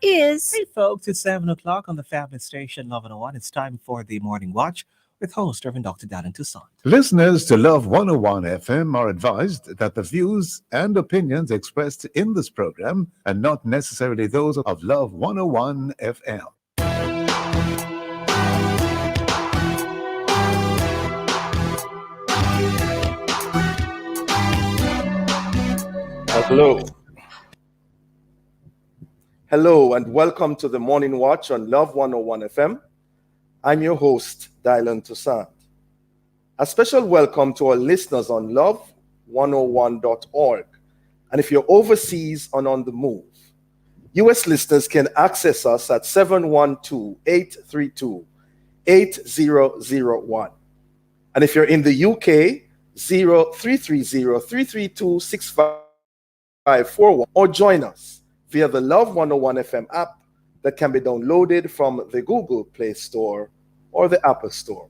is Hey folks, it's 7 o'clock on the Family Station Love 101. It's time for the Morning Watch with host Reverend Dr. Darren Toussaint. Listeners to Love 101 FM are advised that the views and opinions expressed in this program are not necessarily those of Love 101 FM. Hello. Hello, and welcome to the Morning Watch on Love 101 FM. I'm your host, Dylan Toussaint. A special welcome to our listeners on love101.org. And if you're overseas and on the move, U.S. listeners can access us at 712-832-8001. And if you're in the UK, 0330-332-6541, or join us via the Love 101 FM app that can be downloaded from the Google Play Store or the Apple Store.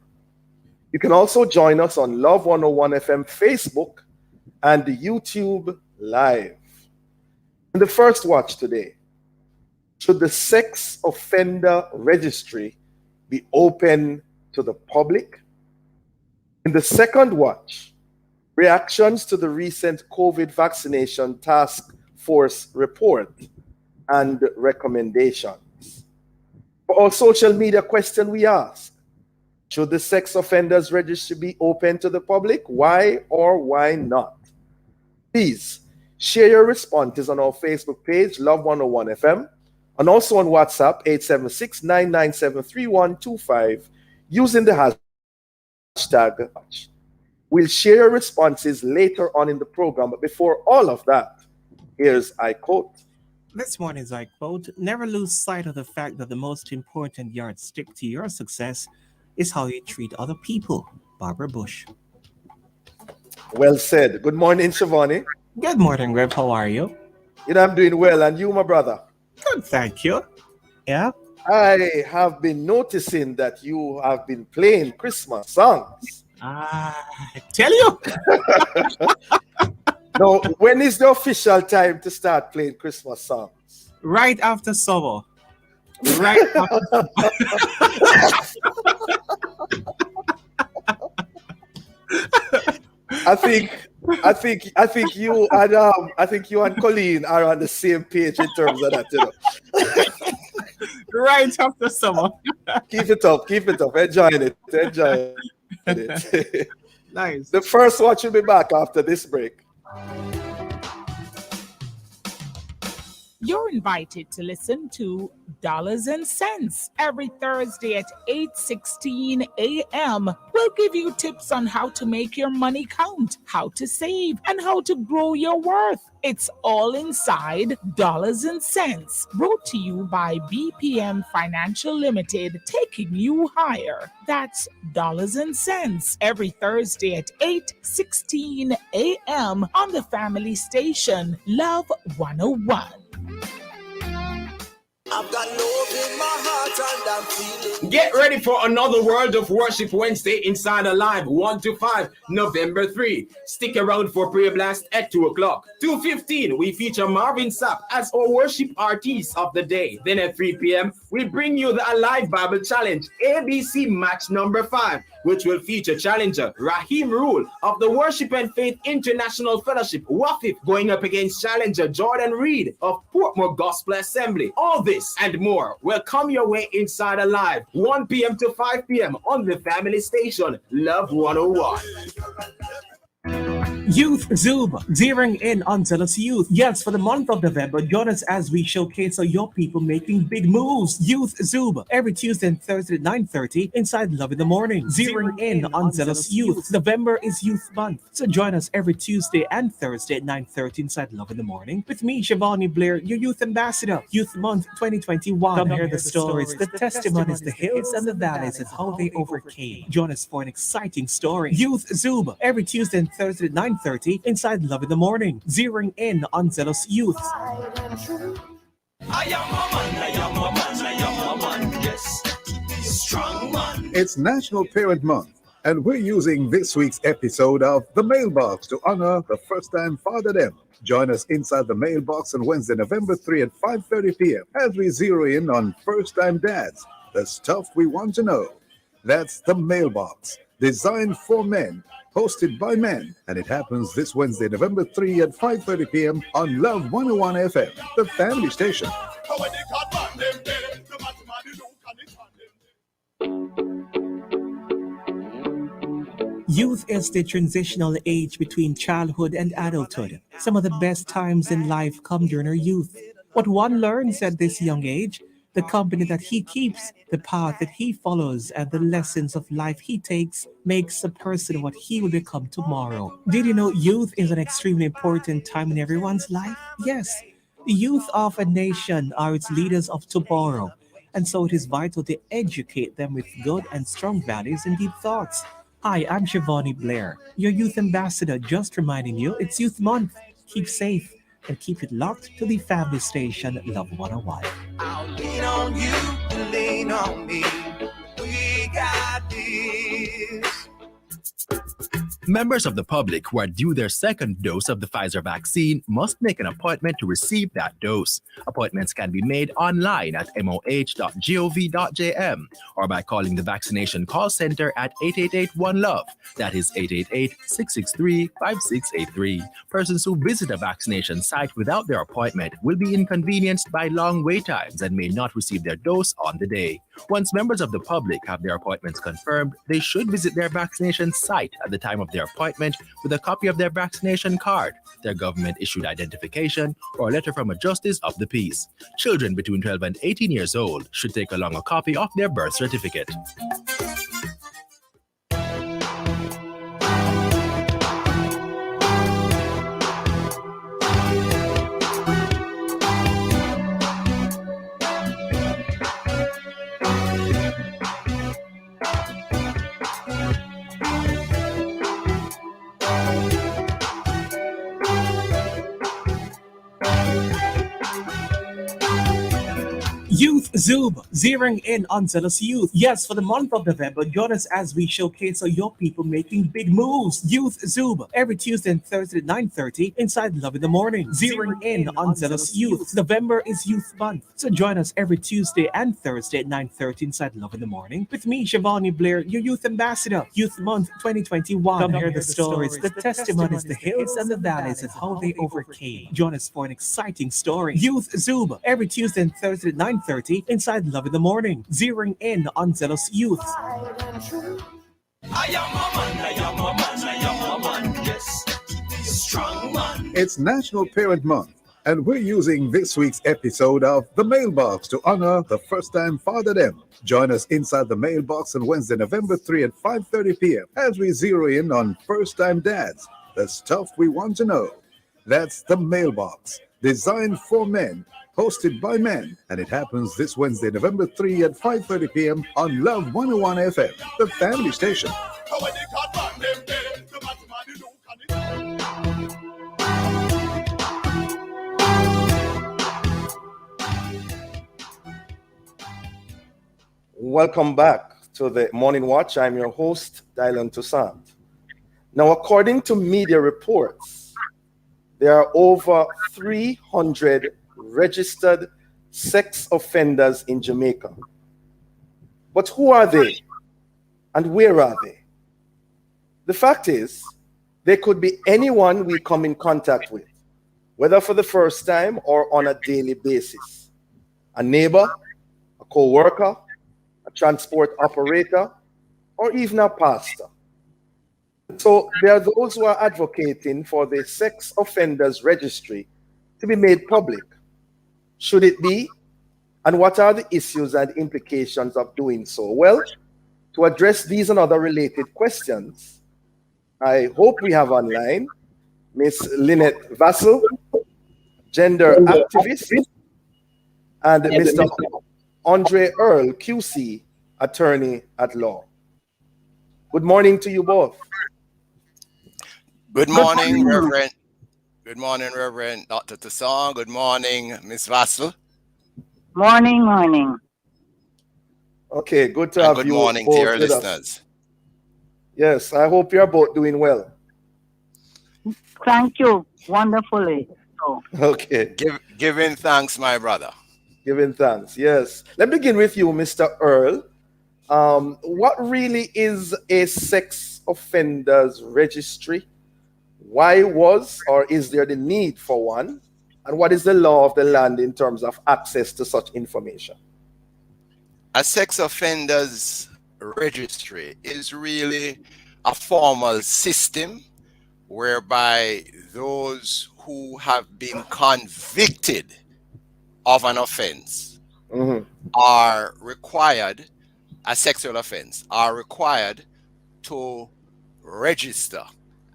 You can also join us on Love 101 FM Facebook and YouTube Live. In the first watch today, should the sex offender registry be open to the public? In the second watch, reactions to the recent COVID vaccination task force report and recommendations. For our social media question, we ask, should the sex offenders registry be open to the public? Why or why not? Please share your responses on our Facebook page, Love 101 FM, and also on WhatsApp, 876-997-3125, using the hashtag watch. We'll share your responses later on in the program, but before all of that, here's I quote. This morning's I quote, never lose sight of the fact that the most important yardstick to your success is how you treat other people. Barbara Bush. Well said. Good morning, Shivani. Good morning, Rev. How are you? I'm doing well. And you, my brother? Good, thank you. Yeah? I have been noticing that you have been playing Christmas songs. I tell you. Now, when is the official time to start playing Christmas songs? Right after summer. Right after I think you and Colleen are on the same page in terms of that, Right after summer. Keep it up. Enjoying it. Nice. The first watch will be back after this break. You're invited to listen to Dollars and Cents every Thursday at 8:16 a.m. We'll give you tips on how to make your money count, how to save, and how to grow your worth. It's all inside Dollars and Cents, brought to you by BPM Financial Limited, taking you higher. That's Dollars and Cents every Thursday at 8:16 a.m. on the family station, Love 101. I've got love in my heart and I'm feeling. Get ready for another World of Worship Wednesday inside Alive 1 to 5, November 3. Stick around for Prayer Blast at 2 o'clock. 2:15, we feature Marvin Sapp as our worship artist of the day. Then at 3 p.m., we bring you the Alive Bible Challenge ABC match number 5, which will feature challenger Raheem Rule of the Worship and Faith International Fellowship, WAFIF, going up against challenger Jordan Reed of Portmore Gospel Assembly. All this and more will come your way inside Alive, 1 p.m. to 5 p.m. on the family station, Love 101. Youth Zoom, zeroing in on zealous youth. Yes, for the month of November, join us as we showcase our young people making big moves. Youth Zoom, every Tuesday and Thursday at 9:30 inside Love in the Morning. Zeroing in on zealous youth. November is Youth Month, so join us every Tuesday and Thursday at 9:30 inside Love in the Morning with me, Shivani Blair, your Youth Ambassador. Youth Month 2021. Come hear the stories, the testimonies, the hills and the valleys, and how they overcame. Join us for an exciting story. Youth Zoom, every Tuesday and Thursday at 9:30 inside Love in the Morning, zeroing in on zealous youth. Yes. Strong man. It's National Parent Month, and we're using this week's episode of The Mailbox to honor the first-time Father Them. Join us inside the Mailbox on Wednesday, November 3 at 5:30 p.m. as we zero in on first-time dads, the stuff we want to know. That's The Mailbox, designed for men, hosted by men, and it happens this Wednesday, November 3 at 5:30 p.m. on Love 101 FM, the family station. Youth is the transitional age between childhood and adulthood. Some of the best times in life come during our youth. What one learns at this young age, the company that he keeps, the path that he follows, and the lessons of life he takes makes a person what he will become tomorrow. Did you know youth is an extremely important time in everyone's life? Yes, the youth of a nation are its leaders of tomorrow, and so it is vital to educate them with good and strong values and deep thoughts. Hi, I'm Shivani Blair, your youth ambassador, just reminding you it's Youth Month. Keep safe and keep it locked to the family station Love 101. I'll lean on you and lean on me. We got this. Members of the public who are due their second dose of the Pfizer vaccine must make an appointment to receive that dose. Appointments can be made online at moh.gov.jm or by calling the vaccination call center at 888-1-LOVE. That is 888-663-5683. Persons who visit a vaccination site without their appointment will be inconvenienced by long wait times and may not receive their dose on the day. Once members of the public have their appointments confirmed, they should visit their vaccination site at the time of their appointment with a copy of their vaccination card, their government-issued identification, or a letter from a justice of the peace. Children between 12 and 18 years old should take along a copy of their birth certificate. Youth Zoom, zeroing in on zealous youth. Yes, for the month of November, join us as we showcase our young people making big moves. Youth Zoom, every Tuesday and Thursday at 9:30 inside Love in the Morning. Zeroing in on zealous youth. November is Youth Month, so join us every Tuesday and Thursday at 9:30 inside Love in the Morning with me, Shivani Blair, your youth ambassador. Youth Month 2021. Come hear the stories, the testimonies, the hills and the valleys, and how they overcame. Join us for an exciting story. Youth Zoom, every Tuesday and Thursday at 9:30 inside Love in the Morning, zeroing in on zealous youth. I am a man, I am a man, I am a man, yes. Strong man. It's National Parent Month, and we're using this week's episode of The Mailbox to honor the first-time Father Them. Join us inside the Mailbox on Wednesday, November 3 at 5:30 p.m. as we zero in on first-time dads, the stuff we want to know. That's The Mailbox, designed for men, hosted by men, and it happens this Wednesday, November 3 at 5:30 p.m. on Love 101 FM, the family station. Welcome back to the Morning Watch. I'm your host, Dylan Toussaint. Now, according to media reports, there are over 300 registered sex offenders in Jamaica. But who are they? And where are they? The fact is, they could be anyone we come in contact with, whether for the first time or on a daily basis. A neighbor, a co-worker, a transport operator, or even a pastor. So there are those who are advocating for the sex offenders registry to be made public. Should it be? And what are the issues and implications of doing so? Well, to address these and other related questions, I hope we have online Miss Lynette Vassell, gender activist, and Mr. Andre Earl, QC, attorney at law. Good morning to you both. Good morning, Reverend. Good morning, Reverend Dr. Toussaint. Good morning, Miss Vassell. Morning. Okay, good to And have good you morning to both your with us. listeners. Yes, I hope you're both doing well. Thank you. Wonderfully. So, Okay, Giving thanks, my brother. giving thanks. Yes. Let me begin with you, Mr. Earl. What really is a sex offenders registry? Why was or is there the need for one? And what is the law of the land in terms of access to such information? A sex offenders registry is really a formal system whereby those who have been convicted of an offense Mhm. are required, a sexual offense, are required to register.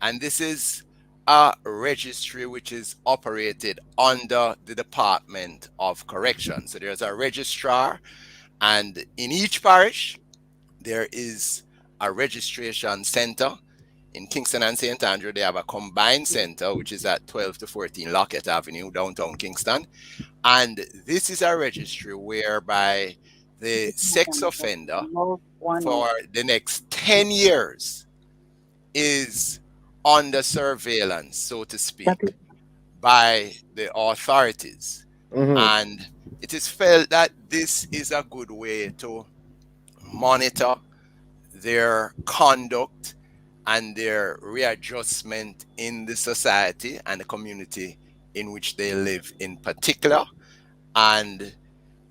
And this is a registry which is operated under the Department of Correction. So there's a registrar, and in each parish, there is a registration center. In Kingston and St. Andrew, they have a combined center, which is at 12 to 14 Lockett Avenue, downtown Kingston. And this is a registry whereby the sex offender for the next 10 years is under surveillance, so to speak, by the authorities. Mhm. And it is felt that this is a good way to monitor their conduct and their readjustment in the society and the community in which they live in particular. And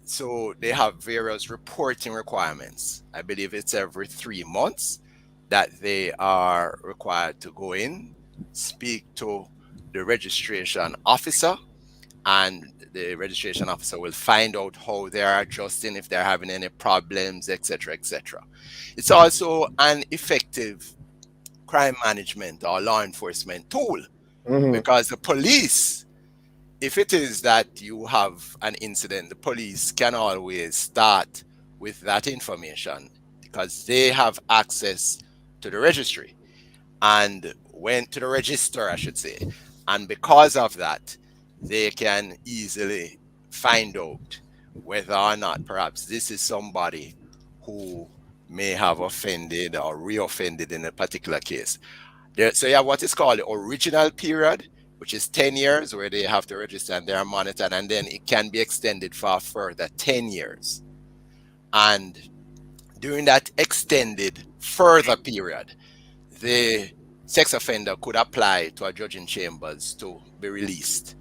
so they have various reporting requirements. I believe it's every 3 months that they are required to go in, speak to the registration officer, and the registration officer will find out how they are adjusting, if they're having any problems, etc., etc. It's also an effective crime management or law enforcement tool, Mhm. because the police, if it is that you have an incident, the police can always start with that information because they have access to the registry and went to the register, I should say. And because of that, they can easily find out whether or not perhaps this is somebody who may have offended or reoffended in a particular case. So you have what is called the original period, which is 10 years, where they have to register and they are monitored, and then it can be extended for a further 10 years. And during that extended further period, the sex offender could apply to a judge in chambers to be released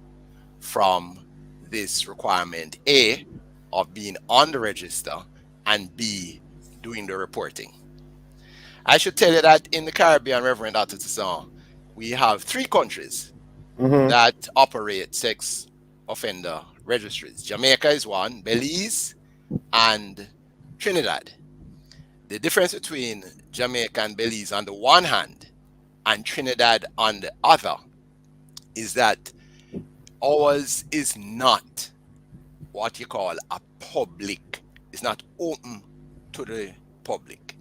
from this requirement, A, of being on the register, and B, doing the reporting. I should tell you that in the Caribbean, Reverend Dr. Tasson, we have 3 countries Mhm. that operate sex offender registries. Jamaica is one, Belize, and Trinidad. The difference between Jamaica and Belize on the one hand and Trinidad on the other is that ours is not what you call a public, it's not open to the public,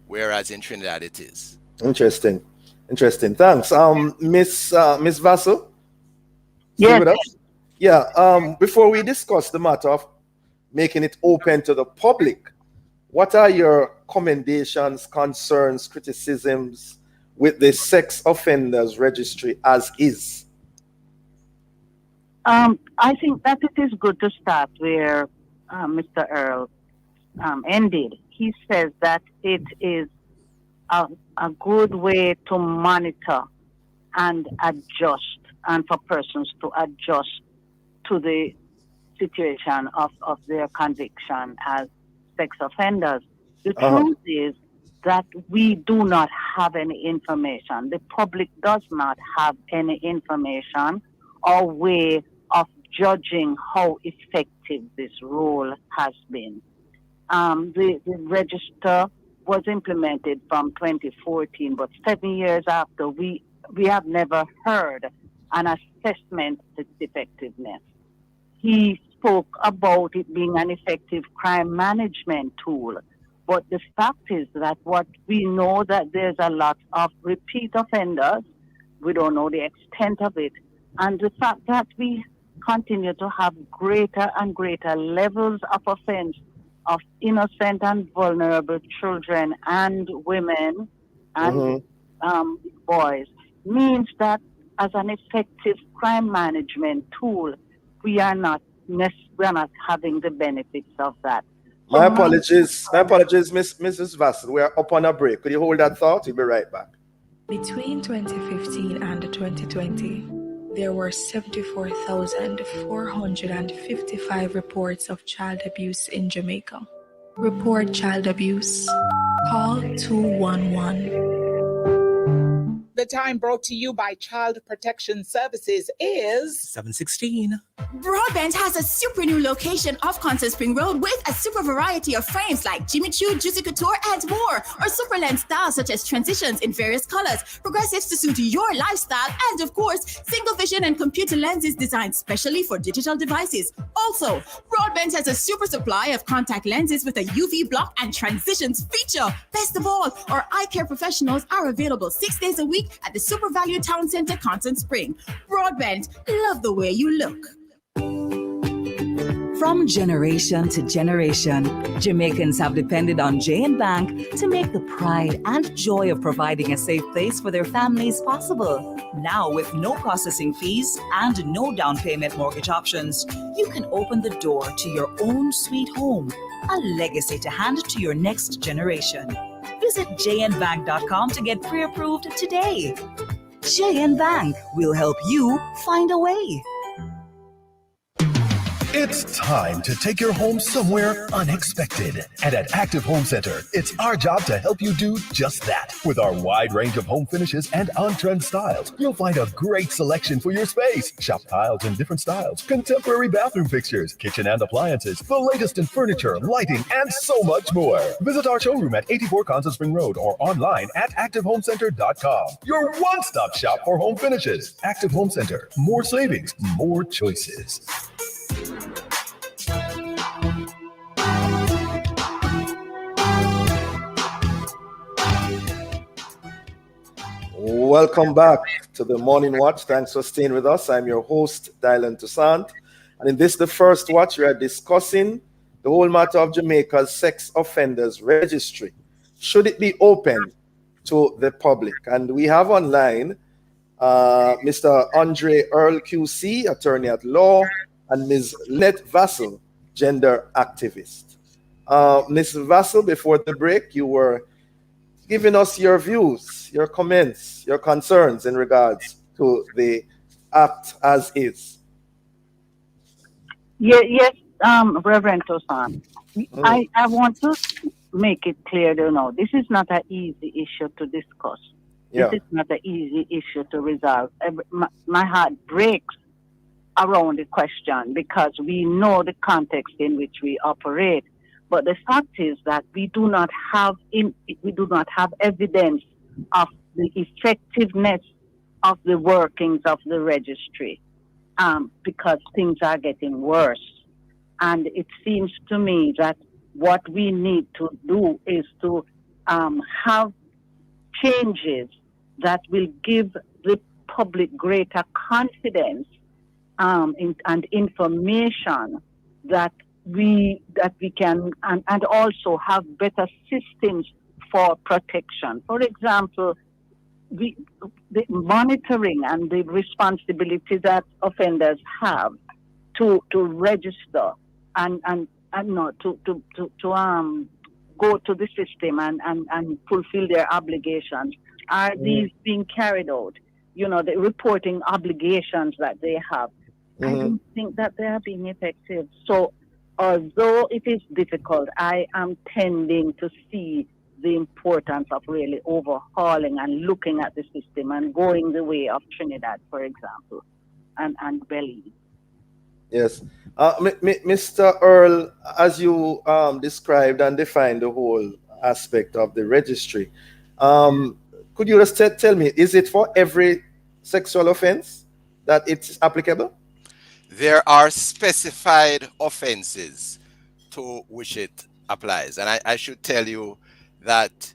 whereas in Trinidad it is. Interesting. Interesting. Thanks. Miss Vassal? Still Yes. with us? Yeah. Before we discuss the matter of making it open to the public, what are your commendations, concerns, criticisms with the sex offenders registry as is? I think that it is good to start where Mr. Earl ended. He says that it is a good way to monitor and adjust, and for persons to adjust to the situation of their conviction as sex offenders. The truth is that we do not have any information. The public does not have any information or way of judging how effective this rule has been. The register was implemented from 2014, but 7 years after, we have never heard an assessment of its effectiveness. He spoke about it being an effective crime management tool, but the fact is that what we know that there's a lot of repeat offenders. We don't know the extent of it, and the fact that we continue to have greater and greater levels of offense of innocent and vulnerable children and women and boys means that as an effective crime management tool, we are not having the benefits of that. My apologies, Mrs. Vassal. We are up on a break. Could you hold that thought? We'll be right back. Between 2015 and 2020, there were 74,455 reports of child abuse in Jamaica. Report child abuse. Call 211. The time brought to you by Child Protection Services is 7:16. Broadbent has a super new location off Concert Spring Road with a super variety of frames like Jimmy Choo, Juicy Couture, and more, or super lens styles such as transitions in various colors, progressives to suit your lifestyle, and of course, single vision and computer lenses designed specially for digital devices. Also, Broadbent has a super supply of contact lenses with a UV block and transitions feature. Best of all, our eye care professionals are available 6 days a week at the Super Value Town Center, Constant Spring. Broadbent, love the way you look. From generation to generation, Jamaicans have depended on J&B Bank to make the pride and joy of providing a safe place for their families possible. Now, with no processing fees and no down payment mortgage options, you can open the door to your own sweet home, a legacy to hand to your next generation. Visit jnbank.com to get pre-approved today. J&B Bank will help you find a way. It's time to take your home somewhere unexpected. And at Active Home Center, it's our job to help you do just that. With our wide range of home finishes and on-trend styles, you'll find a great selection for your space. Shop tiles in different styles, contemporary bathroom fixtures, kitchen and appliances, the latest in furniture, lighting, and so much more. Visit our showroom at 84 Constant Spring Road or online at ActiveHomeCenter.com. Your one-stop shop for home finishes. Active Home Center. More savings, more choices. Welcome back to the Morning Watch. Thanks for staying with us. I'm your host, Dylan Toussaint. And in this, the first watch, we are discussing the whole matter of Jamaica's sex offenders registry. Should it be open to the public? And we have online Mr. Andre Earl QC, attorney at law, and Ms. Lynette Vassal, gender activist. Ms. Vassal, before the break, you were giving us your views, your comments, your concerns in regards to the act as is. Yes, Reverend Toussaint. I want to make it clear, this is not an easy issue to discuss. Yeah. This is not an easy issue to resolve. My heart breaks around the question because we know the context in which we operate. But the fact is that we do not have evidence of the effectiveness of the workings of the registry because things are getting worse. And it seems to me that what we need to do is to have changes that will give the public greater confidence and information that we can and also have better systems for protection. For example, the monitoring and the responsibility that offenders have to register and to go to the system and fulfill their obligations. Are these being carried out? The reporting obligations that they have. I don't think that they are being effective. So although it is difficult, I am tending to see the importance of really overhauling and looking at the system and going the way of Trinidad, for example, and Belize. Yes. Mr. Earl, as you described and defined the whole aspect of the registry, could you just tell me, is it for every sexual offense that it's applicable? There are specified offenses to which it applies. And I should tell you that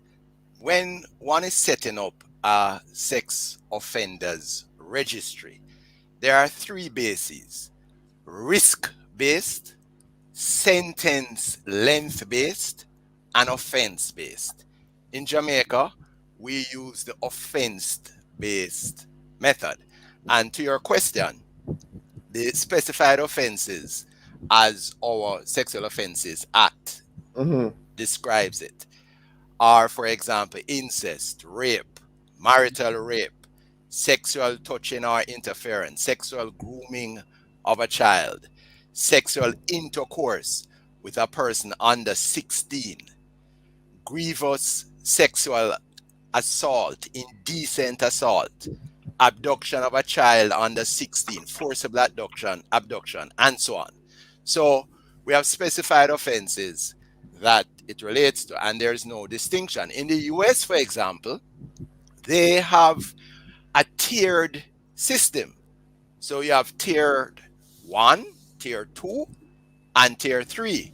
when one is setting up a sex offenders registry, there are three bases: risk-based, sentence length-based, and offense-based. In Jamaica, we use the offense-based method. And to your question, the specified offenses as our Sexual Offences Act describes it are, for example, incest, rape, marital rape, sexual touching or interference, sexual grooming of a child, sexual intercourse with a person under 16, grievous sexual assault, indecent assault, abduction of a child under 16, forcible abduction, and so on. So we have specified offenses that it relates to, and there's no distinction. In the US, for example, they have a tiered system. So you have tier 1, tier 2, and tier 3.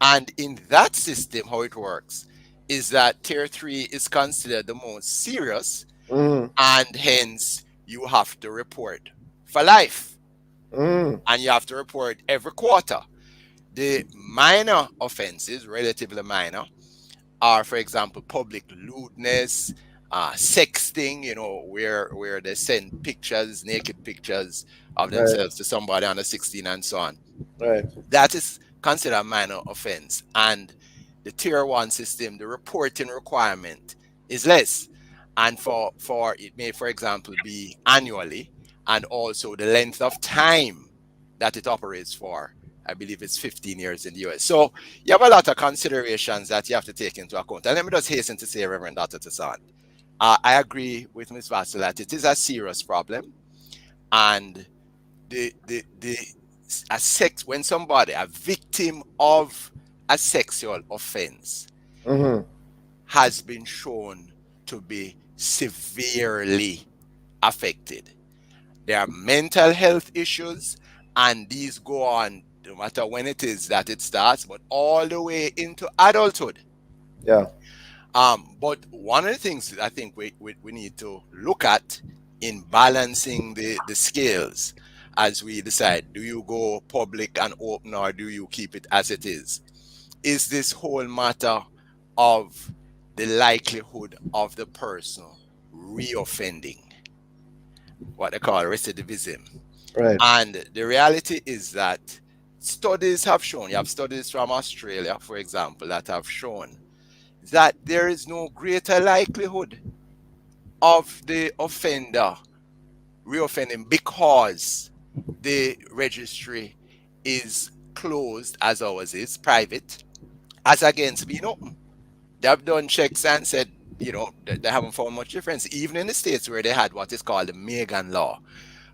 And in that system, how it works is that tier 3 is considered the most serious, and hence you have to report for life. And you have to report every quarter. The minor offenses, relatively minor, are, for example, public lewdness, sexting, you know, where they send pictures, naked pictures of themselves to somebody under 16 and so on. That is considered a minor offense. And the tier 1 system, the reporting requirement is less. And for it may, for example, be annually, and also the length of time that it operates for. I believe it's 15 years in the US. So you have a lot of considerations that you have to take into account. And let me just hasten to say, Reverend Dr. Toussaint, I agree with Ms. Vassell that it is a serious problem. And when somebody, a victim of a sexual offense, has been shown to be severely affected. There are mental health issues, and these go on no matter when it is that it starts, but all the way into adulthood. Yeah. But one of the things that I think we need to look at in balancing the scales as we decide, do you go public and open or do you keep it as it is this whole matter of the likelihood of the person reoffending, what they call recidivism. Right. And the reality is that studies have shown, you have studies from Australia, for example, that have shown that there is no greater likelihood of the offender reoffending because the registry is closed, as ours is, private, as against being open. They have done checks and said, you know, they haven't found much difference. Even in the states where they had what is called the Megan Law,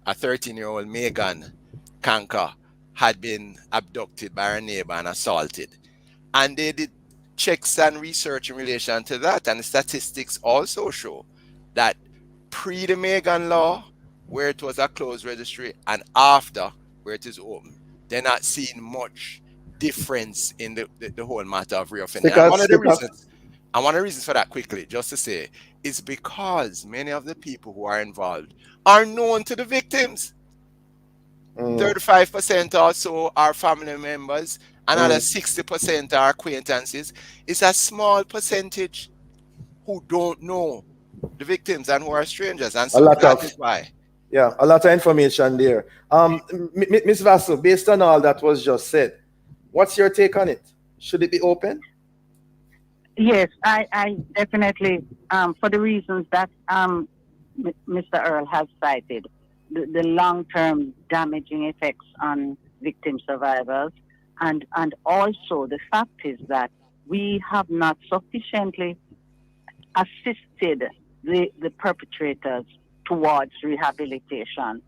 a 13-year-old Megan Kanker had been abducted by her neighbor and assaulted. And they did checks and research in relation to that. And the statistics also show that pre the Megan Law, where it was a closed registry, and after, where it is open, they're not seeing much difference in the whole matter of reoffending. And one of the reasons for that, quickly, just to say, is because many of the people who are involved are known to the victims. 35% or so are family members, another 60% are acquaintances. It's a small percentage who don't know the victims and who are strangers, and so that is why. Yeah, a lot of information there. Ms. Vassell, based on all that was just said, what's your take on it? Should it be open? Yes, I definitely, for the reasons that Mr. Earl has cited, the long-term damaging effects on victim survivors, and also the fact is that we have not sufficiently assisted the perpetrators towards rehabilitation,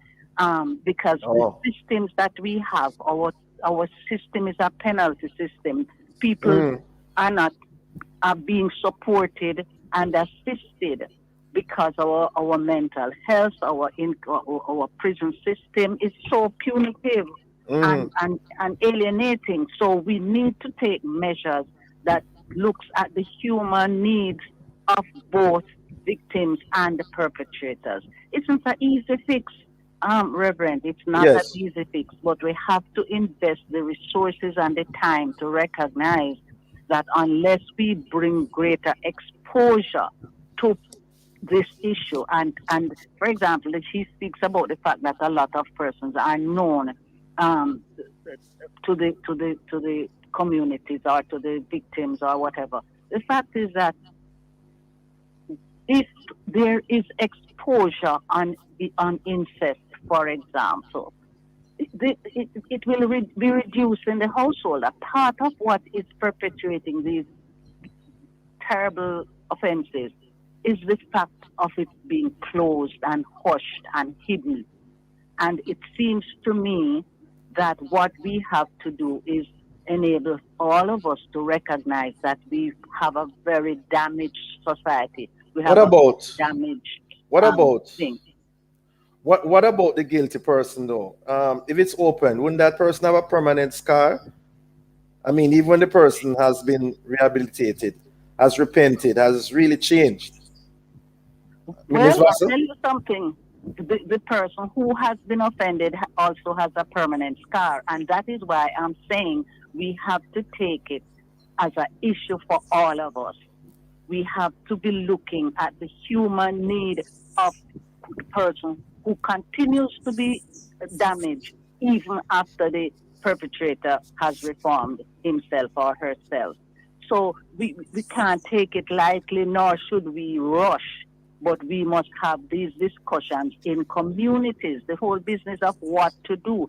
because the systems that we have, our system is a penalty system. People are being supported and assisted because our mental health, our prison system is so punitive and alienating. So we need to take measures that looks at the human needs of both victims and the perpetrators. It's not an easy fix, Reverend. It's not an easy fix, but we have to invest the resources and the time to recognize that unless we bring greater exposure to this issue. And for example, she speaks about the fact that a lot of persons are known to the communities or to the victims or whatever. The fact is that if there is exposure on incest, for example, it will be reduced in the household. A part of what is perpetuating these terrible offenses is the fact of it being closed and hushed and hidden. And it seems to me that what we have to do is enable all of us to recognize that we have a very damaged society. We have What about the guilty person though? If it's open, wouldn't that person have a permanent scar? I mean, even when the person has been rehabilitated, has repented, has really changed. Well, I'll tell you something. The person who has been offended also has a permanent scar, and that is why I'm saying we have to take it as an issue for all of us. We have to be looking at the human need of the person who continues to be damaged even after the perpetrator has reformed himself or herself. So we can't take it lightly, nor should we rush, but we must have these discussions in communities, the whole business of what to do.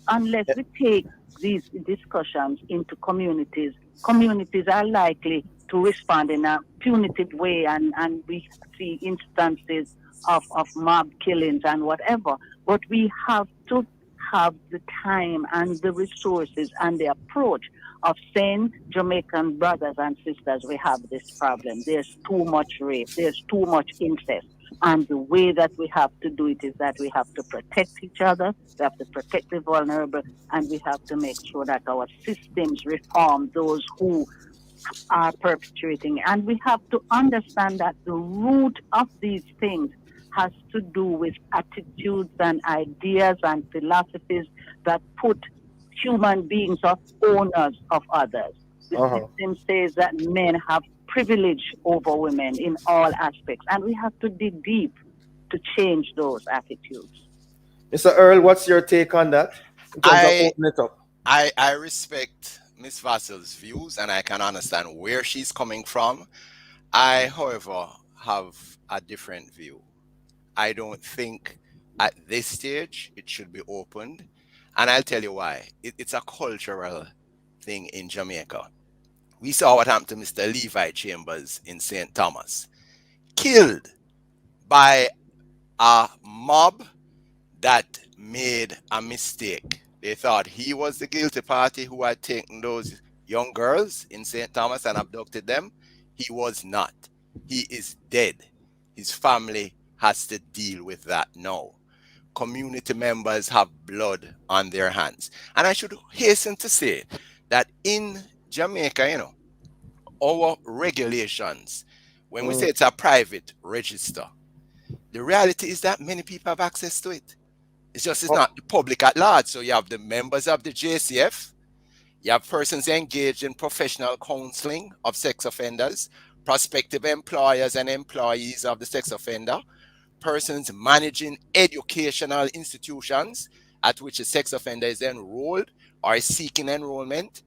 Unless we take these discussions into communities, communities are likely to respond in a punitive way, and we see instances of mob killings and whatever. But we have to have the time and the resources and the approach of saying, Jamaican brothers and sisters, we have this problem. There's too much rape. There's too much incest. And the way that we have to do it is that we have to protect each other. We have to protect the vulnerable. And we have to make sure that our systems reform those who are perpetrating. And we have to understand that the root of these things has to do with attitudes and ideas and philosophies that put human beings as owners of others. The system says that men have privilege over women in all aspects, and we have to dig deep to change those attitudes. Mr. Earl, what's your take on that? I respect Ms. Vassel's views, and I can understand where she's coming from. I, however, have a different view. I don't think at this stage it should be opened. And I'll tell you why. It's a cultural thing in Jamaica. We saw what happened to Mr. Levi Chambers in St. Thomas. Killed by a mob that made a mistake. They thought he was the guilty party who had taken those young girls in St. Thomas and abducted them. He was not. He is dead. His family has to deal with that now. Community members have blood on their hands. And I should hasten to say that in Jamaica, our regulations, when we say it's a private register, the reality is that many people have access to it. It's not the public at large. So you have the members of the JCF, you have persons engaged in professional counseling of sex offenders, prospective employers and employees of the sex offender, persons managing educational institutions at which a sex offender is enrolled or is seeking enrollment,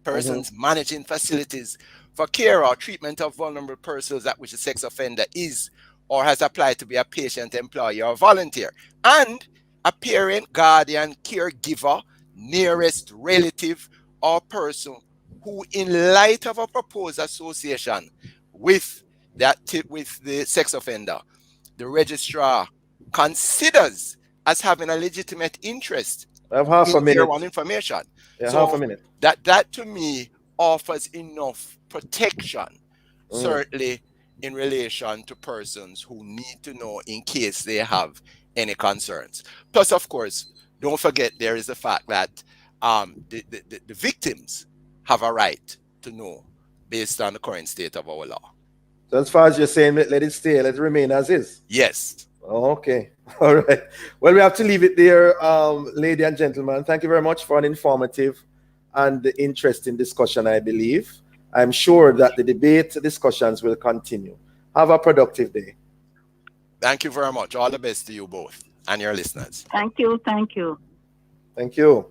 persons managing facilities for care or treatment of vulnerable persons at which a sex offender is or has applied to be a patient, employee, or volunteer, and a parent, guardian, caregiver, nearest relative, or person who, in light of a proposed association with the sex offender, the registrar considers as having a legitimate interest in Tier 1 information. Yeah, so half a minute. That to me offers enough protection, certainly in relation to persons who need to know in case they have any concerns. Plus, of course, don't forget there is the fact that the victims have a right to know based on the current state of our law. So as far as you're saying, let it stay, let it remain as is. Yes. Okay. All right. Well, we have to leave it there, ladies and gentlemen. Thank you very much for an informative and interesting discussion, I believe. I'm sure that the discussions will continue. Have a productive day. Thank you very much. All the best to you both and your listeners. Thank you. Thank you. Thank you.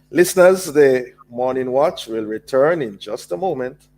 Listeners, the Morning Watch will return in just a moment.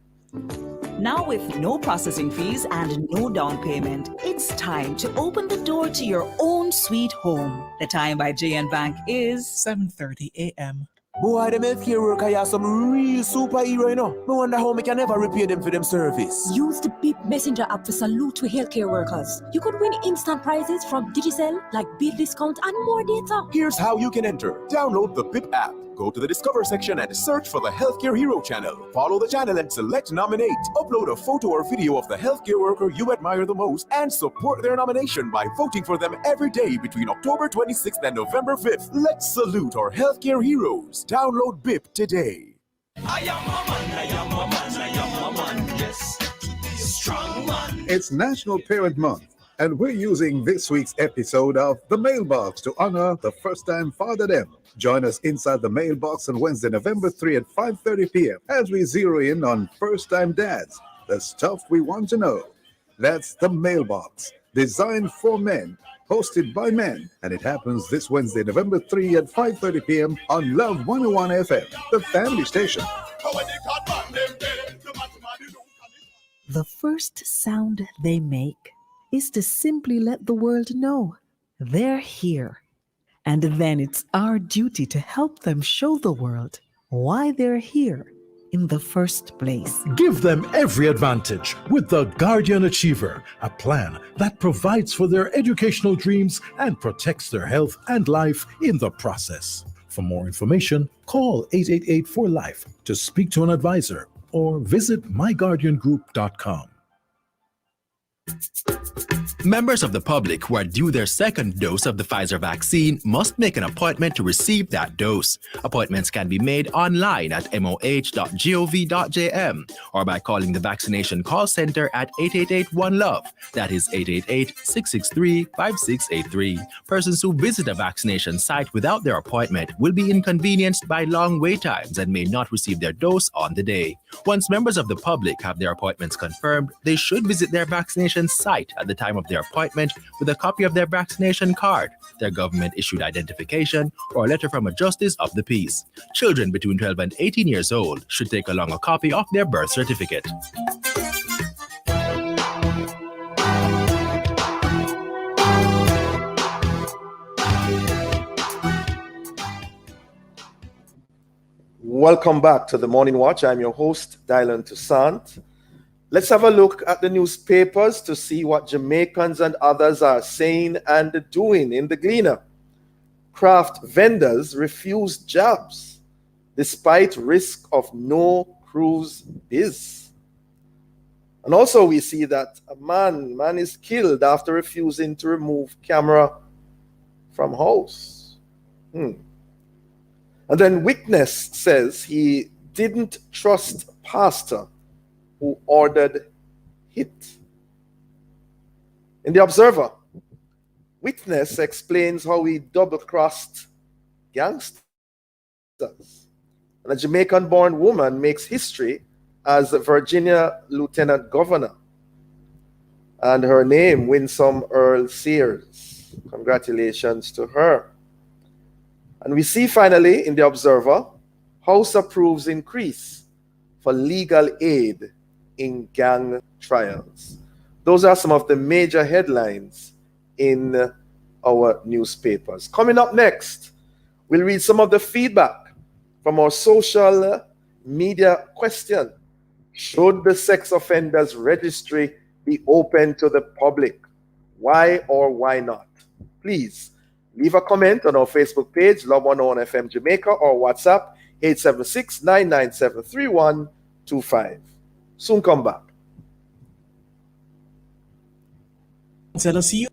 Now with no processing fees and no down payment, it's time to open the door to your own sweet home. The time by JN Bank is 7:30 a.m. Boy, them healthcare workers are some real superhero, you know. No wonder how me can never repay them for them service. Use the BIP Messenger app to salute to healthcare workers. You could win instant prizes from Digicel, like bill discount and more data. Here's how you can enter. Download the BIP app. Go to the Discover section and search for the Healthcare Hero channel. Follow the channel and select Nominate. Upload a photo or video of the healthcare worker you admire the most and support their nomination by voting for them every day between October 26th and November 5th. Let's salute our healthcare heroes. Download BIP today. I am a man, I am a man, I am a man, yes. Strong man. It's National Parent Month, and we're using this week's episode of The Mailbox to honor the first-time father them. Join us inside the Mailbox on Wednesday, November 3 at 5:30 p.m. as we zero in on first-time dads, the stuff we want to know. That's The Mailbox, designed for men, hosted by men, and it happens this Wednesday, November 3 at 5:30 p.m. on Love 101 FM, the family station. The first sound they make is to simply let the world know they're here. And then it's our duty to help them show the world why they're here in the first place. Give them every advantage with the Guardian Achiever, a plan that provides for their educational dreams and protects their health and life in the process. For more information, call 888-4LIFE to speak to an advisor or visit myguardiangroup.com. Members of the public who are due their second dose of the Pfizer vaccine must make an appointment to receive that dose. Appointments can be made online at moh.gov.jm or by calling the vaccination call center at 888-1-LOVE. That is 888-663-5683. Persons who visit a vaccination site without their appointment will be inconvenienced by long wait times and may not receive their dose on the day. Once members of the public have their appointments confirmed, they should visit their vaccination site at the time of their appointment with a copy of their vaccination card, their government-issued identification, or a letter from a justice of the peace. Children between 12 and 18 years old should take along a copy of their birth certificate. Welcome back to the Morning Watch. I'm your host, Dylan Toussaint. Let's have a look at the newspapers to see what Jamaicans and others are saying and doing in the Gleaner. Craft vendors refuse jobs despite risk of no cruise biz. And also we see that a man is killed after refusing to remove camera from house. And then witness says he didn't trust pastor who ordered hit. In the Observer, witness explains how he double-crossed gangsters. And a Jamaican-born woman makes history as Virginia Lieutenant Governor. And her name, Winsome Earl Sears. Congratulations to her. And we see finally in the Observer, House approves increase for legal aid in gang trials. Those are some of the major headlines in our newspapers. Coming up next, we'll read some of the feedback from our social media question. Should the sex offenders registry be open to the public? Why or why not? Please leave a comment on our Facebook page, Love 101 FM Jamaica, or WhatsApp 876-997-3125. Soon come back. Tell us you.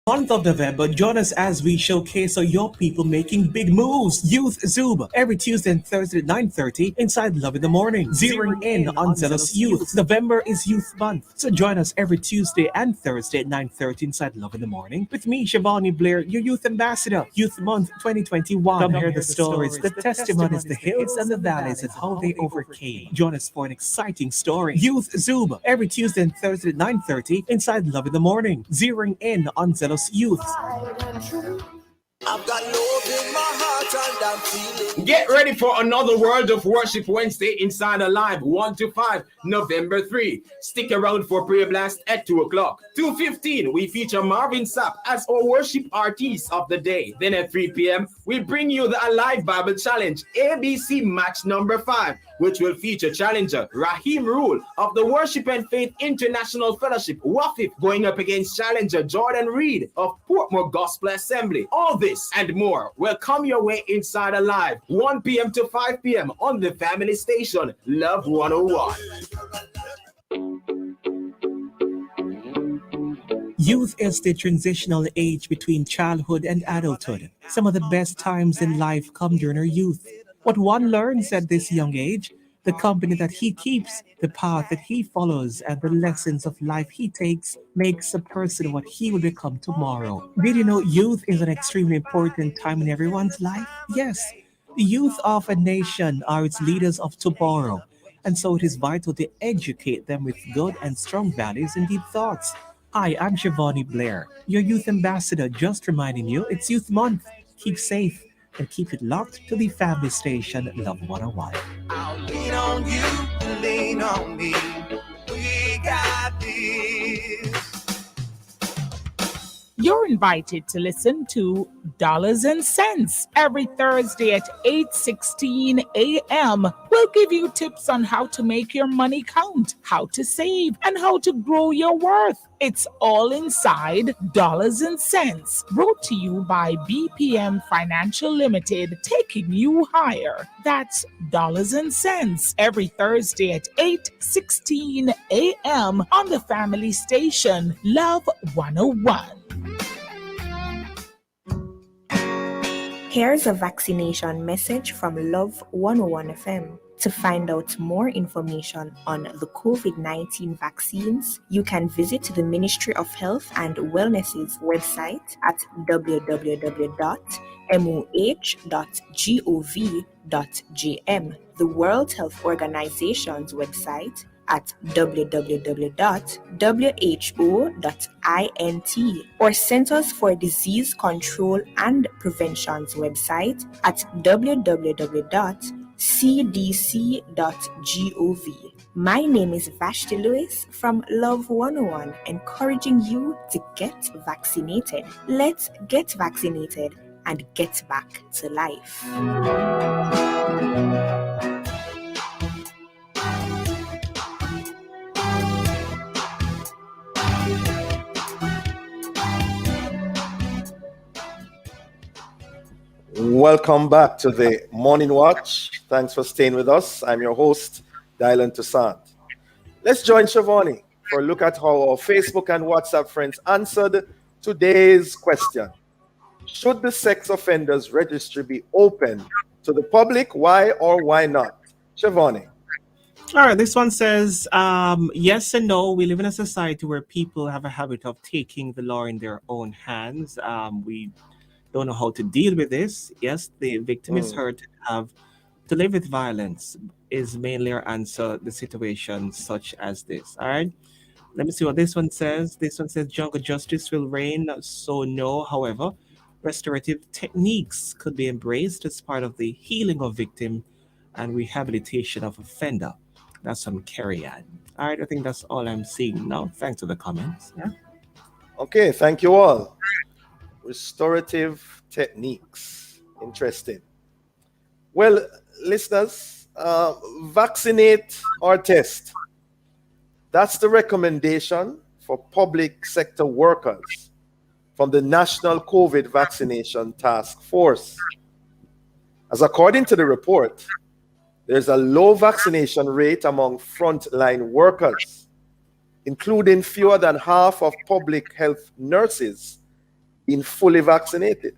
Month of November, join us as we showcase our young people making big moves. Youth Zoom every Tuesday and Thursday at 9:30 inside Love in the Morning. Zeroing in on zealous youth. November is Youth Month, so join us every Tuesday and Thursday at 9:30 inside Love in the Morning with me, Shivani Blair, your Youth Ambassador. Youth Month 2021. Come hear the stories, the testimonies, the hills and the valleys, and how they overcame. Join us for an exciting story. Youth Zoom every Tuesday and Thursday at 9:30 inside Love in the Morning. Zeroing in on zealous youth. I've got love in my heart and I'm feeling. Get ready for another World of Worship Wednesday inside Alive 1 to 5, November 3. Stick around for Prayer Blast at 2 o'clock. 2:15, we feature Marvin Sapp as our worship artist of the day. Then at 3 p.m., we bring you the Alive Bible Challenge ABC match number 5, which will feature challenger Raheem Rule of the Worship and Faith International Fellowship, WAFIF, going up against challenger Jordan Reed of Portmore Gospel Assembly. All this and more will come your way inside Alive, 1 p.m. to 5 p.m. on the family station, Love 101. Youth is the transitional age between childhood and adulthood. Some of the best times in life come during our youth. What one learns at this young age, the company that he keeps, the path that he follows, and the lessons of life he takes makes a person what he will become tomorrow. Did you know youth is an extremely important time in everyone's life? Yes, the youth of a nation are its leaders of tomorrow, and so it is vital to educate them with good and strong values and deep thoughts. Hi, I'm Shivani Blair, your youth ambassador, just reminding you it's Youth Month. Keep safe and keep it locked to the family station, Love 101. I'll lean on you, lean on me. We got this. You're invited to listen to Dollars and Cents every Thursday at 8:16 a.m. We'll give you tips on how to make your money count, how to save, and how to grow your worth. It's all inside Dollars and Cents, brought to you by BPM Financial Limited, taking you higher. That's Dollars and Cents every Thursday at 8:16 a.m. on the family station, Love 101. Here's a vaccination message from Love 101 FM. To find out more information on the COVID-19 vaccines, you can visit the Ministry of Health and Wellness's website at www.moh.gov.gm, the World Health Organization's website at www.who.int, or Centers for Disease Control and Prevention's website at www.cdc.gov. My name is Vashti Lewis from Love 101, encouraging you to get vaccinated. Let's get vaccinated and get back to life. Welcome back to the Morning Watch. Thanks for staying with us. I'm your host, Dylan Toussaint. Let's join Shivani for a look at how our Facebook and WhatsApp friends answered today's question. Should the sex offenders registry be open to the public? Why or why not? Shivani. All right, this one says, yes and no. We live in a society where people have a habit of taking the law in their own hands. We don't know how to deal with this. Yes, the victim is hurt. Have to live with violence is mainly our answer to situations such as this. All right. Let me see what this one says. This one says jungle justice will reign. So no, however, restorative techniques could be embraced as part of the healing of victim and rehabilitation of offender. That's from Kerry Ann. All right, I think that's all I'm seeing now. Thanks for the comments. Yeah. Okay, thank you all. Restorative techniques. Interesting. Well, listeners, vaccinate or test. That's the recommendation for public sector workers from the National COVID Vaccination Task Force. As according to the report, there's a low vaccination rate among frontline workers, including fewer than half of public health nurses been fully vaccinated.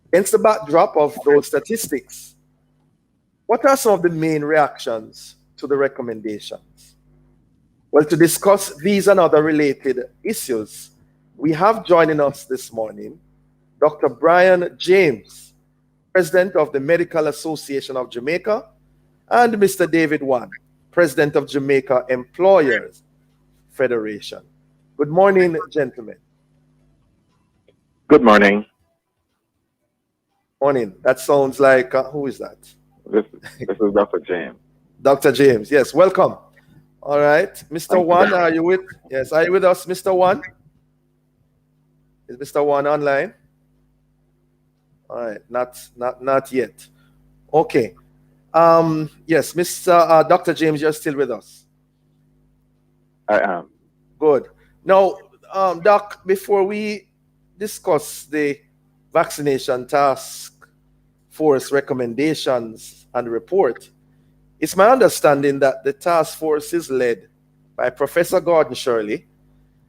Against the backdrop of those statistics, what are some of the main reactions to the recommendations? Well, to discuss these and other related issues, we have joining us this morning Dr. Brian James, President of the Medical Association of Jamaica, and Mr. David Wan, President of Jamaica Employers Federation. Good morning, gentlemen. Good morning. Morning. That sounds like, who is that? This is Dr. James. Dr. James, yes, welcome. All right. Mr. Wan, are you with us, Mr. Wan? Is Mr. Wan online? All right, not yet. Okay. Yes, Mr. Dr. James, you're still with us. I am. Good. Now, Doc, before we discuss the vaccination task force recommendations and report, it's my understanding that the task force is led by Professor Gordon Shirley,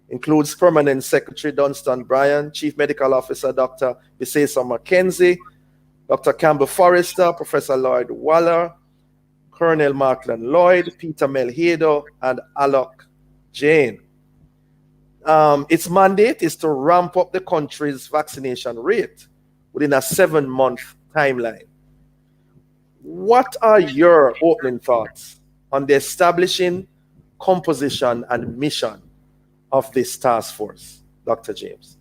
includes Permanent Secretary Dunstan Bryan, Chief Medical Officer Dr. Bisesa McKenzie, Dr. Campbell Forrester, Professor Lloyd Waller, Colonel Markland Lloyd, Peter Melhedo, and Alok Jain. Its mandate is to ramp up the country's vaccination rate within a 7-month timeline. What are your opening thoughts on the establishing, composition, and mission of this task force, Dr. James?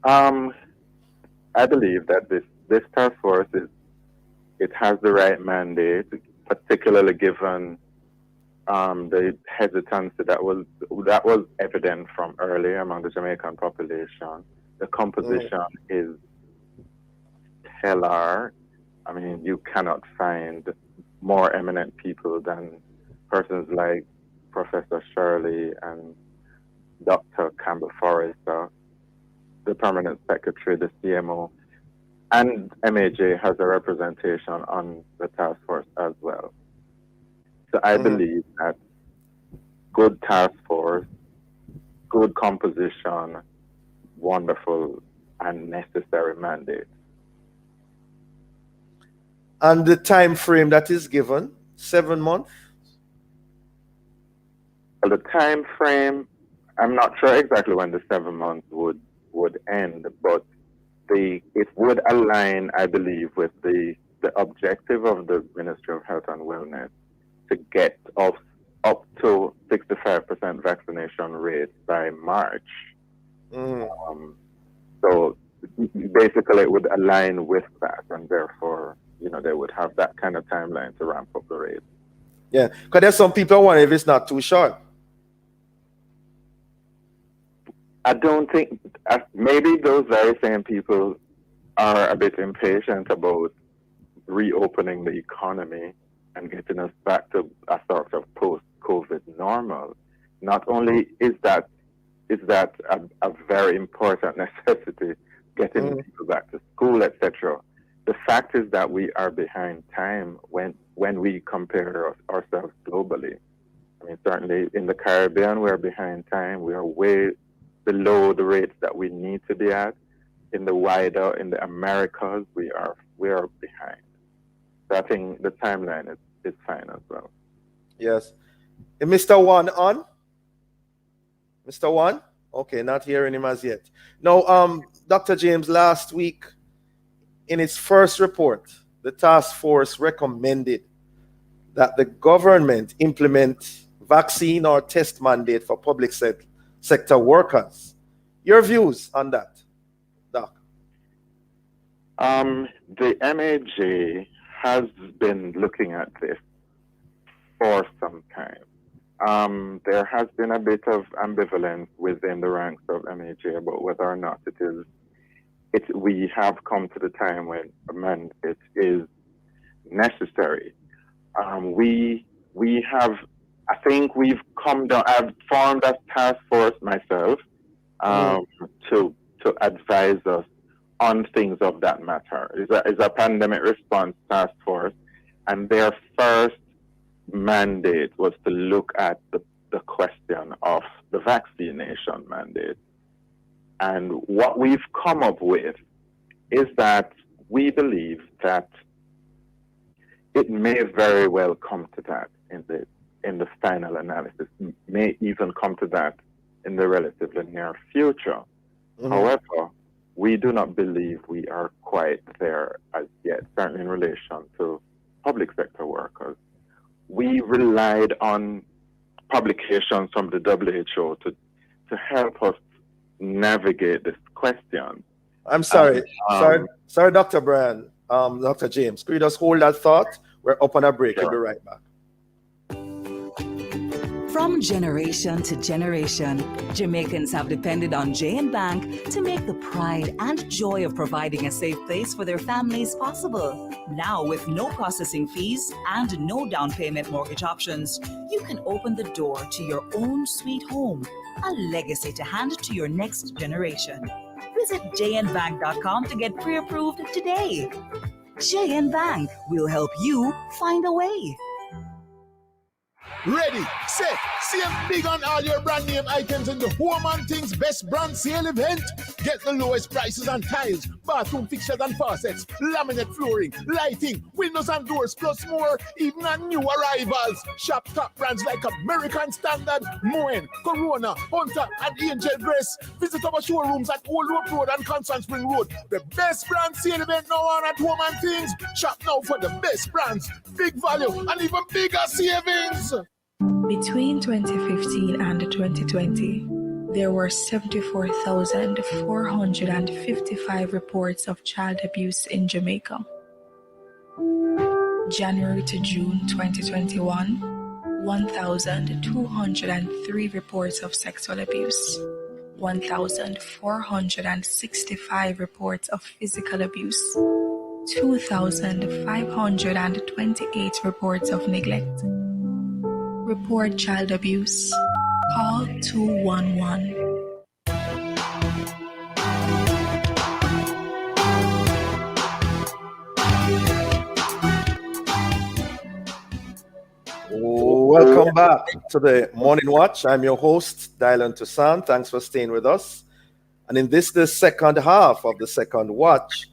I believe that this task force has the right mandate, particularly given the hesitancy that was evident from earlier among the Jamaican population. The composition is stellar. I mean, you cannot find more eminent people than persons like Professor Shirley and Dr. Campbell Forrester, the Permanent Secretary, the CMO, and MAJ has a representation on the task force as well. So I believe that good task force, good composition, wonderful and necessary mandate. And the time frame that is given, 7 months? Well, the time frame, I'm not sure exactly when the 7 months would end, but it would align, I believe, with the objective of the Ministry of Health and Wellness to get up to 65% vaccination rate by March. So basically it would align with that, and therefore, they would have that kind of timeline to ramp up the rate. Yeah, because there's some people wonder if it's not too short. I don't think, maybe those very same people are a bit impatient about reopening the economy and getting us back to a sort of post-COVID normal. Not only is that a very important necessity, getting people back to school, etc. The fact is that we are behind time when we compare ourselves globally. I mean, certainly in the Caribbean, we're behind time. We are way below the rates that we need to be at. In the Americas, we are behind. So I think the timeline is fine as well. Yes. Mr. Wan on? Mr. Wan? Okay, not hearing him as yet. Now, Dr. James, last week, in its first report, the task force recommended that the government implement vaccine or test mandate for public sector workers. Your views on that, Doc? The MAJ has been looking at this for some time. There has been a bit of ambivalence within the ranks of MAJ about whether or not we have come to the time when a mandate is necessary. We have, I think we've come down, I've formed a task force myself to advise us on things of that matter. It's a pandemic response task force, and their first mandate was to look at the question of the vaccination mandate. And what we've come up with is that we believe that it may very well come to that in the final analysis, may even come to that in the relatively near future. However, we do not believe we are quite there as yet, certainly in relation to public sector workers. We relied on publications from the WHO to help us navigate this question. I'm sorry, sorry, Dr. Bryan, Dr. James, could you just hold that thought? We're up on a break. We'll be right back. From generation to generation, Jamaicans have depended on J&B Bank to make the pride and joy of providing a safe place for their families possible. Now, with no processing fees and no down payment mortgage options, you can open the door to your own sweet home, a legacy to hand to your next generation. Visit jnbank.com to get pre-approved today. J&B Bank will help you find a way. Ready, set, save big on all your brand name items in the Home and Things Best Brand Sale event. Get the lowest prices on tiles, bathroom fixtures and faucets, laminate flooring, lighting, windows and doors, plus more, even on new arrivals. Shop top brands like American Standard, Moen, Corona, Hunter, and Angel Grace. Visit our showrooms at Old Road Road and Constant Spring Road. The best brand sale event now on at Home and Things. Shop now for the best brands, big value, and even bigger savings. Between 2015 and 2020, there were 74,455 reports of child abuse in Jamaica. January to June 2021, 1,203 reports of sexual abuse, 1,465 reports of physical abuse, 2,528 reports of neglect. Report child abuse. Call 211. Welcome back to the Morning Watch. I'm your host, Dylan Toussaint. Thanks for staying with us. And in the second half of the second watch,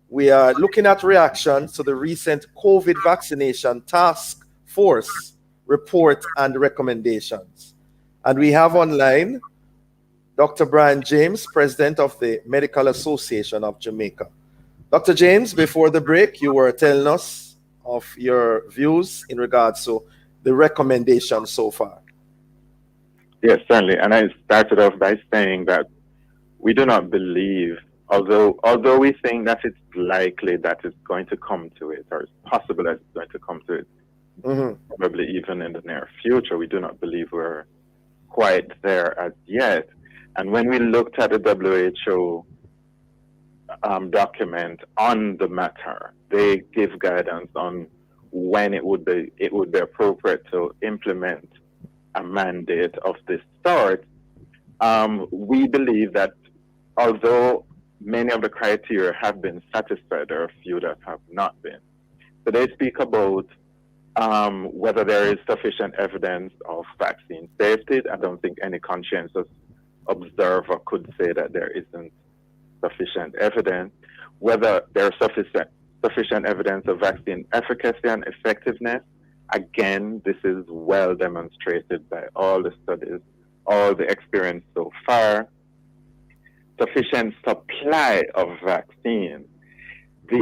we are looking at reactions to the recent COVID vaccination task force report and recommendations. And we have online Dr. Bryan James, President of the Medical Association of Jamaica. Dr. James, before the break, you were telling us of your views in regards to the recommendations so far. Yes, certainly. And I started off by saying that we do not believe, although we think that it's likely that it's going to come to it, or it's possible that it's going to come to it, probably even in the near future, we do not believe we're quite there as yet. And when we looked at the WHO document on the matter, they give guidance on when it would be appropriate to implement a mandate of this sort. We believe that although many of the criteria have been satisfied, there are a few that have not been. So they speak about whether there is sufficient evidence of vaccine safety. I don't think any conscientious observer could say that there isn't sufficient evidence. Whether there is sufficient evidence of vaccine efficacy and effectiveness. Again, this is well demonstrated by all the studies, all the experience so far. Sufficient supply of vaccine.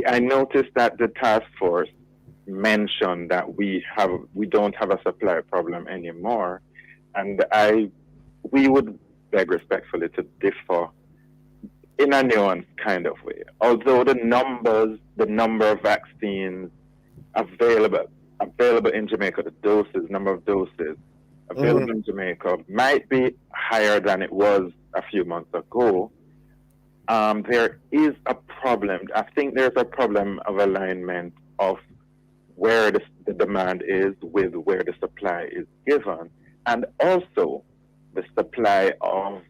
I noticed that the task force mentioned that we don't have a supply problem anymore, and we would beg respectfully to differ in a nuanced kind of way. Although the number of vaccines available in Jamaica, the number of doses available in Jamaica might be higher than it was a few months ago, there is a problem. I think there's a problem of alignment of where the demand is with where the supply is given, and also the supply of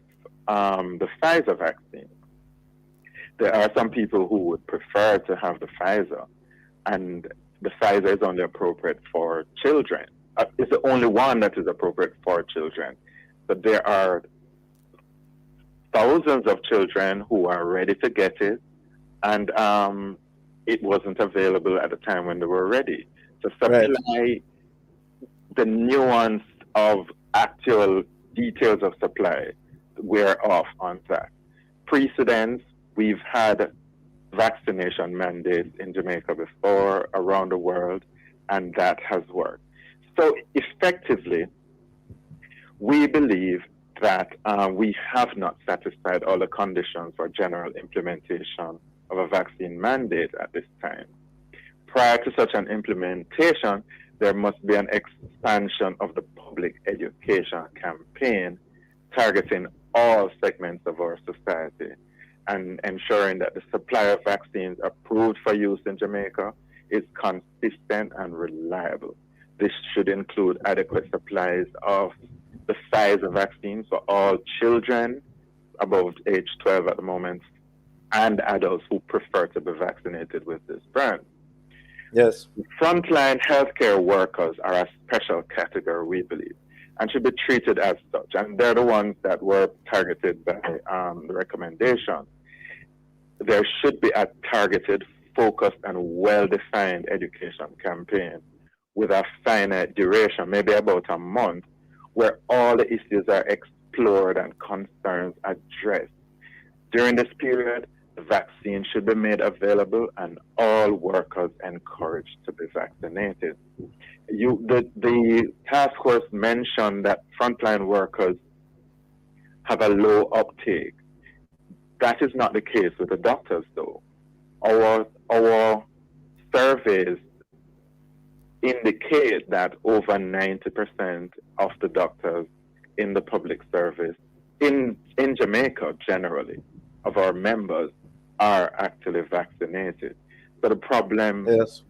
the Pfizer vaccine. There are some people who would prefer to have the Pfizer, and the Pfizer is only appropriate for children. It's the only one that is appropriate for children. But there are thousands of children who are ready to get it, and it wasn't available at the time when they were ready. So supply, the nuance of actual details of supply, we're off on that. Precedents, we've had vaccination mandates in Jamaica before, around the world, and that has worked. So effectively, we believe that we have not satisfied all the conditions for general implementation of a vaccine mandate at this time. Prior to such an implementation, there must be an expansion of the public education campaign targeting all segments of our society and ensuring that the supply of vaccines approved for use in Jamaica is consistent and reliable. This should include adequate supplies of the Pfizer vaccine for all children above age 12 at the moment and adults who prefer to be vaccinated with this brand. Yes. Frontline healthcare workers are a special category, we believe, and should be treated as such. And they're the ones that were targeted by the recommendation. There should be a targeted, focused, and well-defined education campaign with a finite duration, maybe about a month, where all the issues are explored and concerns addressed. During this period, the vaccine should be made available and all workers encouraged to be vaccinated. The task force mentioned that frontline workers have a low uptake. That is not the case with the doctors, though. Our surveys indicate that over 90% of the doctors in the public service in Jamaica generally of our members are actually vaccinated. So the problem is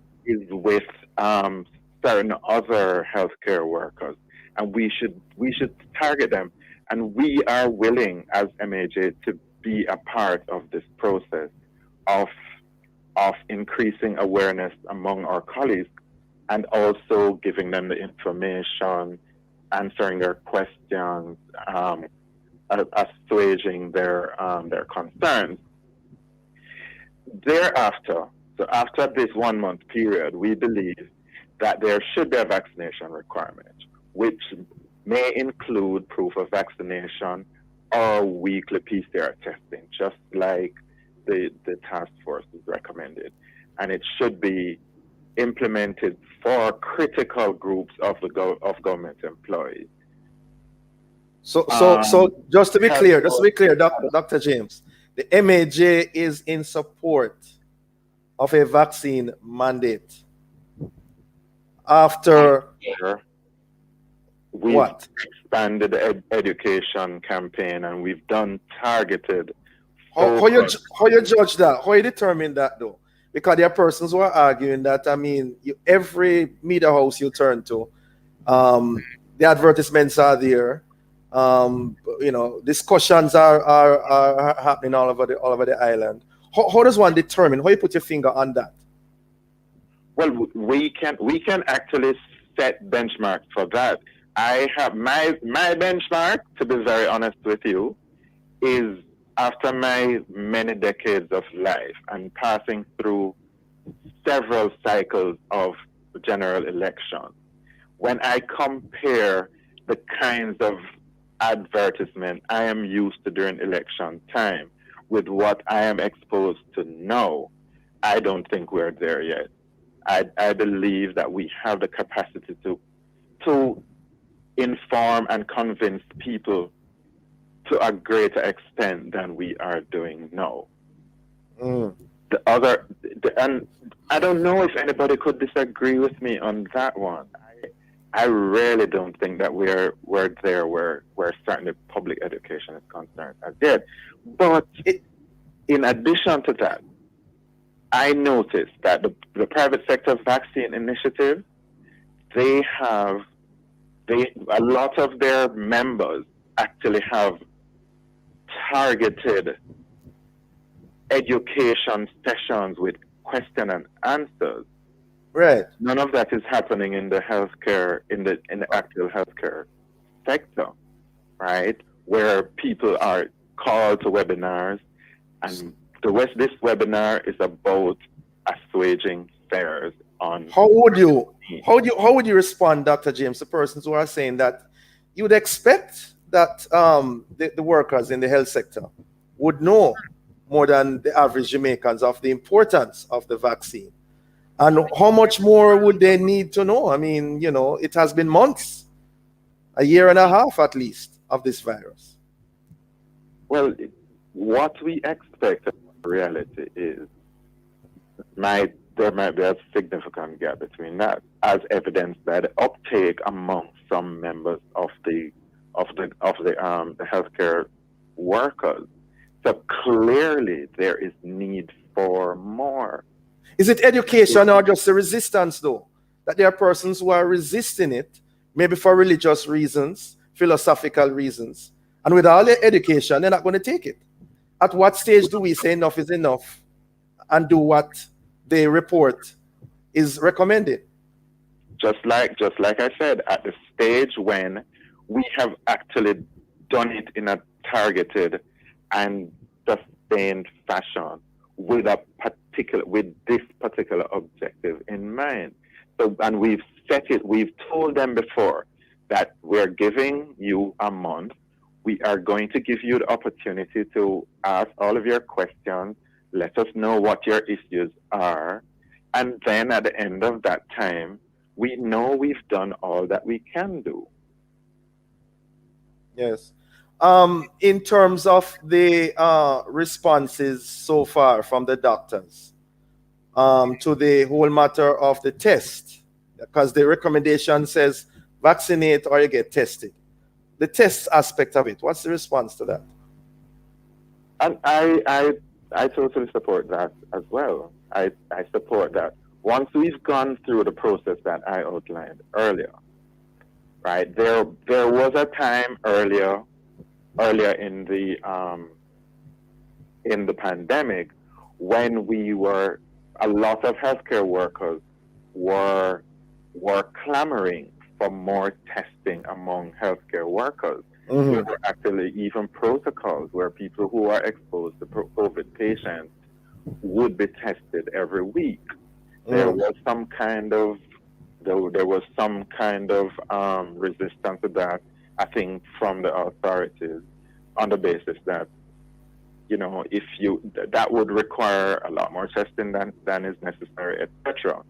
with certain other healthcare workers, and we should target them. And we are willing as MAJ to be a part of this process of increasing awareness among our colleagues and also giving them the information, answering their questions, assuaging their concerns. Thereafter, so after this 1 month period, we believe that there should be a vaccination requirement, which may include proof of vaccination or weekly PCR testing, just like the task force is recommended. And it should be implemented for critical groups of government employees. So just to be clear, Dr. James, the MAJ is in support of a vaccine mandate after we've expanded the education campaign and we've done targeted. How you judge that? How you determine that though? Because there are persons who are arguing that, I mean, every media house you turn to, the advertisements are there. Discussions are happening all over the island. How does one determine? How you put your finger on that? Well, we can actually set benchmarks for that. I have my benchmark, to be very honest with you, is after my many decades of life and passing through several cycles of general election, when I compare the kinds of advertisement I am used to during election time with what I am exposed to now, I don't think we're there yet. I believe that we have the capacity to inform and convince people to a greater extent than we are doing now. And I don't know if anybody could disagree with me on that one. I really don't think that we're there where certainly public education is concerned as yet. But in addition to that, I noticed that the private sector vaccine initiative, a lot of their members actually have targeted education sessions with question and answers. Right. None of that is happening in the healthcare, in the actual healthcare sector, right? Where people are call to webinars, and this webinar is about assuaging fears on. How would you respond, Dr. James, to persons who are saying that you would expect that the workers in the health sector would know more than the average Jamaicans of the importance of the vaccine? And how much more would they need to know? I mean, you know, it has been months, a year and a half at least, of this virus. Well, what we expect in reality is there might be a significant gap between that, as evidenced by the uptake among some members of the healthcare workers. So clearly there is need for more. Is it education or just the resistance, though? That there are persons who are resisting it, maybe for religious reasons, philosophical reasons, and with all the education, they're not going to take it. At what stage do we say enough is enough and do what the report is recommended? Just like I said, at the stage when we have actually done it in a targeted and sustained fashion with this particular objective in mind. So, and we've told them before that we're giving you a month. We are going to give you the opportunity to ask all of your questions. Let us know what your issues are. And then at the end of that time, we know we've done all that we can do. Yes. In terms of the responses so far from the doctors to the whole matter of the test, because the recommendation says vaccinate or you get tested. The test aspect of it, what's the response to that? And I totally support that as well. I support that. Once we've gone through the process that I outlined earlier, right? There was a time earlier in the pandemic when a lot of healthcare workers were clamoring for more testing among healthcare workers. Mm-hmm. There were actually even protocols where people who are exposed to COVID patients would be tested every week. Mm-hmm. There was some kind of resistance to that, I think, from the authorities, on the basis that, you know, that would require a lot more testing than is necessary, etc.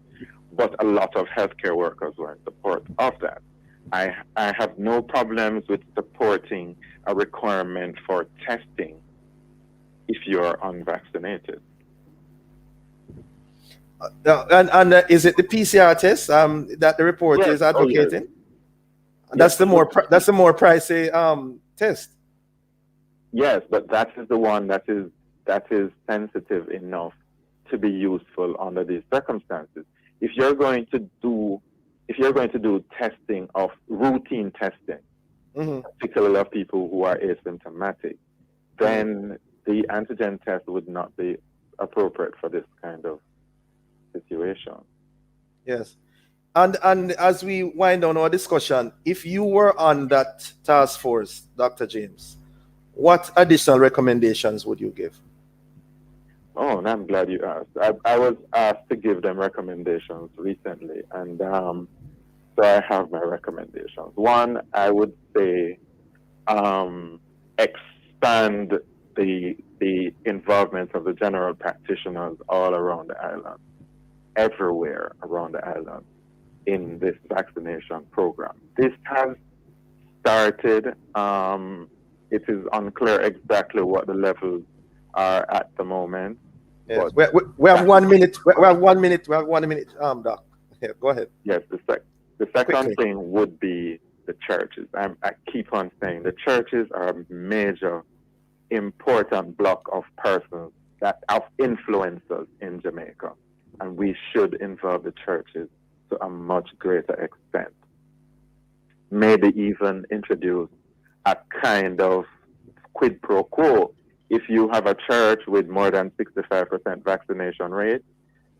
But a lot of healthcare workers were in support of that. I have no problems with supporting a requirement for testing if you're unvaccinated. And is it the PCR test that the report is advocating? And that's the more pricey test. Yes, but that is the one that is sensitive enough to be useful under these circumstances. If you're going to do testing of routine testing, mm-hmm. particularly of people who are asymptomatic, then the antigen test would not be appropriate for this kind of situation. Yes. And as we wind down our discussion, if you were on that task force, Dr. James, what additional recommendations would you give? Oh, and I'm glad you asked. I was asked to give them recommendations recently, and so I have my recommendations. One, I would say expand the involvement of the general practitioners all around the island, everywhere around the island, in this vaccination program. This has started. It is unclear exactly what the levels are at the moment. Yes. We have 1 minute. We have 1 minute. We have 1 minute. Doc, here, go ahead. Yes. The second thing would be the churches. I keep on saying the churches are a major, important block of persons of influencers in Jamaica, and we should involve the churches to a much greater extent. Maybe even introduce a kind of quid pro quo. If you have a church with more than 65% vaccination rate,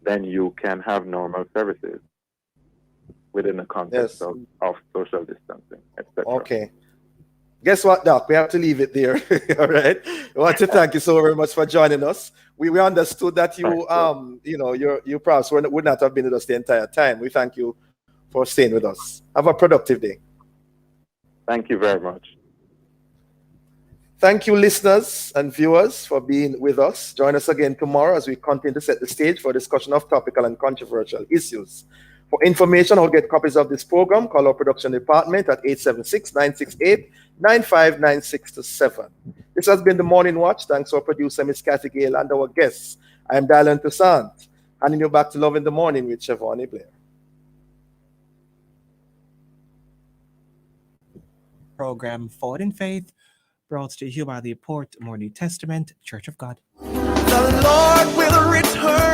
then you can have normal services within the context of social distancing, etc. Okay. Guess what, Doc? We have to leave it there. All right. I want to thank you so very much for joining us. We understood that you you perhaps would not have been with us the entire time. We thank you for staying with us. Have a productive day. Thank you very much. Thank you, listeners and viewers, for being with us. Join us again tomorrow as we continue to set the stage for a discussion of topical and controversial issues. For information or get copies of this program, call our production department at 876-968-9596-7. This has been the Morning Watch. Thanks to our producer, Miss Kathy Gale, and our guests. I am Dylan Toussaint, handing you back to Love in the Morning with Siobhan Blair. Program Forward in Faith, brought to you by the Port Morning Testament Church of God. The Lord will return.